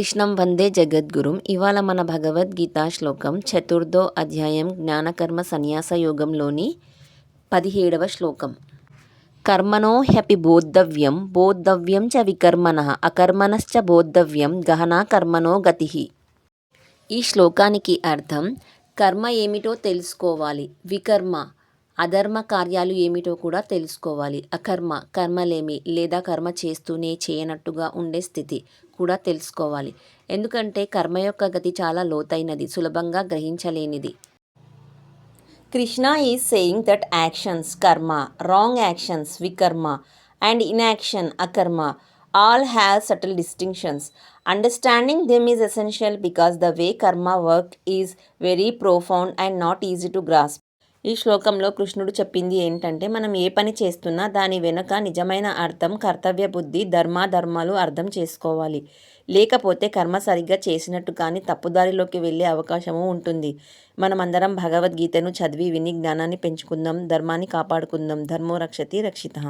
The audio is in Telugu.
కృష్ణం వందే జగద్గురుం. ఇవాళ మన భగవద్గీత శ్లోకం చతుర్థో అధ్యాయం జ్ఞానకర్మ సన్యాస యోగంలోని 17వ శ్లోకం. కర్మణో హ్యపి బోద్ధవ్యం బోద్ధవ్యం చ వికర్మణః అకర్మణశ్చ బోద్ధవ్యం గహనా కర్మణో గతిః. ఈ శ్లోకానికి అర్థం కర్మ ఏమిటో తెలుసుకోవాలి, వికర్మ అధర్మ కార్యాలు ఏమిటో కూడా తెలుసుకోవాలి, అకర్మ కర్మలేమి లేదా కర్మ చేస్తూనే చేయనట్టుగా ఉండే స్థితి కూడా తెలుసుకోవాలి. ఎందుకంటే కర్మ యొక్క గతి చాలా లోతైనది, సులభంగా గ్రహించలేనిది. Krishna is saying that actions karma, wrong actions vikarma and inaction akarma all have subtle distinctions. Understanding them is essential because the way karma work is very profound and not easy to grasp. ఈ శ్లోకంలో కృష్ణుడు చెప్పింది ఏంటంటే మనం ఏ పని చేస్తున్నా దాని వెనుక నిజమైన అర్థం, కర్తవ్య బుద్ధి, ధర్మాలు అర్థం చేసుకోవాలి. లేకపోతే కర్మ సరిగ్గా చేసినట్టు కానీ తప్పుదారిలోకి వెళ్ళే అవకాశము ఉంటుంది. మనమందరం భగవద్గీతను చదివి విని జ్ఞానాన్ని పెంచుకుందాం, ధర్మాన్ని కాపాడుకుందాం. ధర్మో రక్షతి రక్షితః.